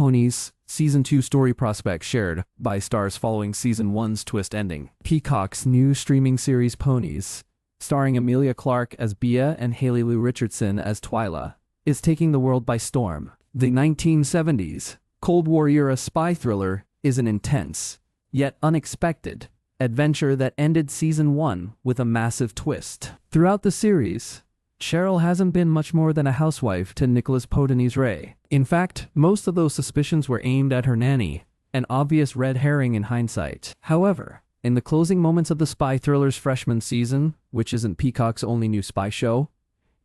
Ponies Season 2 story prospects shared by stars following Season 1's twist ending. Peacock's new streaming series Ponies, starring Emilia Clarke as Bea and Haley Lou Richardson as Twyla, is taking the world by storm. The 1970s Cold War-era spy thriller is an intense, yet unexpected, adventure that ended Season 1 with a massive twist. Throughout the series, Cheryl hasn't been much more than a housewife to Nicholas Ponies' Ray. In fact, most of those suspicions were aimed at her nanny, an obvious red herring in hindsight. However, in the closing moments of the spy thriller's freshman season, which isn't Peacock's only new spy show,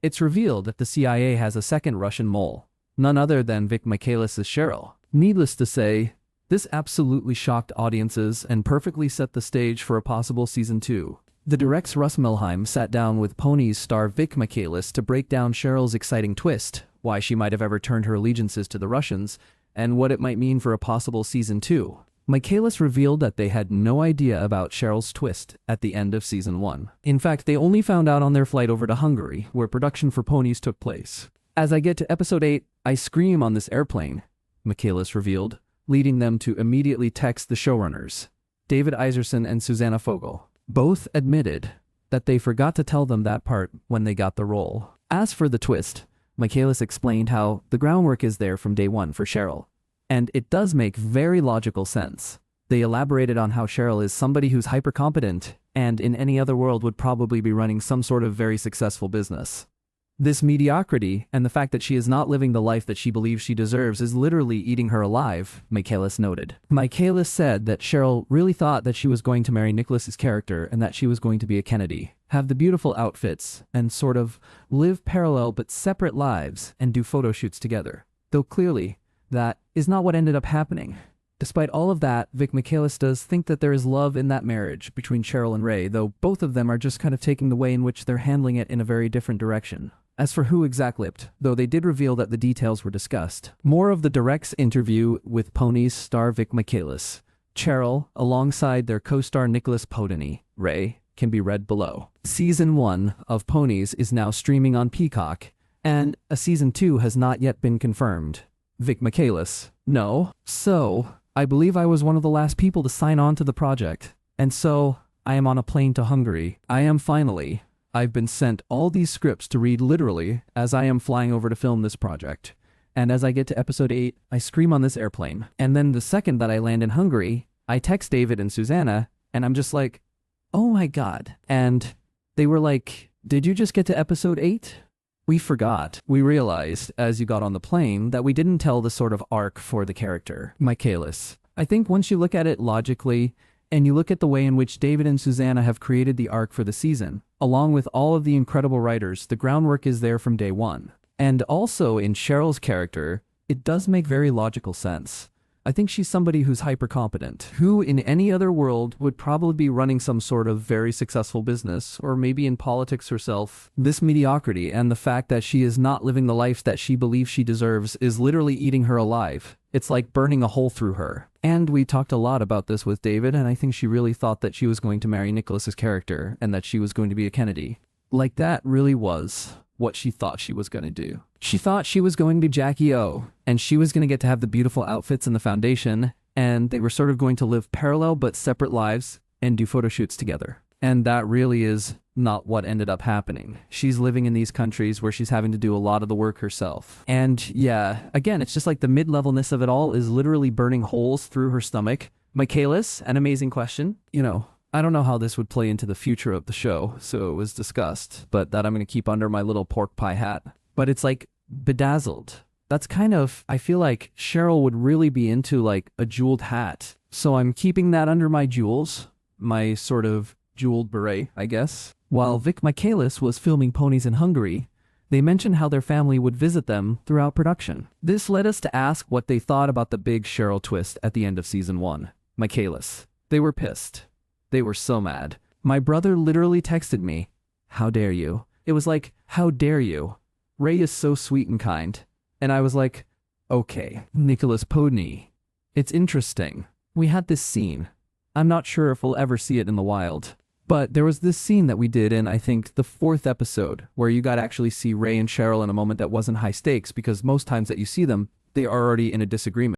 it's revealed that the CIA has a second Russian mole, none other than Vic Michaelis' Cheryl. Needless to say, this absolutely shocked audiences and perfectly set the stage for a possible Season 2. The direct's Russ Milheim sat down with Ponies star Vic Michaelis to break down Cheryl's exciting twist, why she might have ever turned her allegiances to the Russians, and what it might mean for a possible Season 2. Michaelis revealed that they had no idea about Cheryl's twist at the end of Season 1. In fact, they only found out on their flight over to Hungary, where production for Ponies took place. "As I get to Episode 8, I scream on this airplane," Michaelis revealed, leading them to immediately text the showrunners, David Iserson and Susanna Fogel. Both admitted that they forgot to tell them that part when they got the role. As for the twist, Michaelis explained how the groundwork is there from day one for Cheryl, and it does make very logical sense. They elaborated on how Cheryl is somebody who's hyper-competent and in any other world would probably be running some sort of very successful business. This mediocrity and the fact that she is not living the life that she believes she deserves is literally eating her alive, Michaelis noted. Michaelis said that Cheryl really thought that she was going to marry Nicholas's character and that she was going to be a Kennedy, have the beautiful outfits, and sort of live parallel but separate lives and do photo shoots together. Though clearly, that is not what ended up happening. Despite all of that, Vic Michaelis does think that there is love in that marriage between Cheryl and Ray, though both of them are just kind of taking the way in which they're handling it in a very different direction. As for who exact-lipped, though they did reveal that the details were discussed. More of the direct's interview with Ponies star Vic Michaelis, Cheryl, alongside their co-star Nicholas Ponies, Ray, can be read below. Season 1 of Ponies is now streaming on Peacock, and a Season 2 has not yet been confirmed. Vic Michaelis: "No. So, I believe I was one of the last people to sign on to the project, and so I am on a plane to Hungary. I've been sent all these scripts to read literally as I am flying over to film this project. And as I get to Episode 8, I scream on this airplane. And then the second that I land in Hungary, I text David and Susanna, and I'm just like, oh my God." And they were like, "Did you just get to Episode 8? We forgot. We realized, as you got on the plane, that we didn't tell the sort of arc for the character." Michaelis: "I think once you look at it logically, and you look at the way in which David and Susanna have created the arc for the season, along with all of the incredible writers, the groundwork is there from day one. And also in Cheryl's character, it does make very logical sense. I think she's somebody who's hyper-competent, who in any other world would probably be running some sort of very successful business, or maybe in politics herself. This mediocrity and the fact that she is not living the life that she believes she deserves is literally eating her alive. It's like burning a hole through her." And we talked a lot about this with David, and I think she really thought that she was going to marry Nicholas's character, and that she was going to be a Kennedy. Like, that really was what she thought she was going to do. She thought she was going to be Jackie O, and she was going to get to have the beautiful outfits and the foundation, and they were sort of going to live parallel but separate lives and do photo shoots together. And that really is not what ended up happening. She's living in these countries where she's having to do a lot of the work herself. And yeah, again, it's just like the mid-levelness of it all is literally burning holes through her stomach. Michaelis, an amazing question. I don't know how this would play into the future of the show, so it was discussed, but that I'm going to keep under my little pork pie hat. But it's like bedazzled. That's kind of, I feel like Cheryl would really be into like a jeweled hat. So I'm keeping that under my jewels, my sort of jeweled beret, I guess. While Vic Michaelis was filming Ponies in Hungary, they mentioned how their family would visit them throughout production. This led us to ask what they thought about the big Cheryl twist at the end of Season 1. Michaelis: "They were pissed. They were so mad. My brother literally texted me, 'How dare you?' It was like, 'How dare you? Ray is so sweet and kind.' And I was like, okay." Nicholas Ponies: "It's interesting. We had this scene. I'm not sure if we'll ever see it in the wild. But there was this scene that we did in, I think, the 4th episode, where you got to actually see Ray and Cheryl in a moment that wasn't high stakes, because most times that you see them, they are already in a disagreement.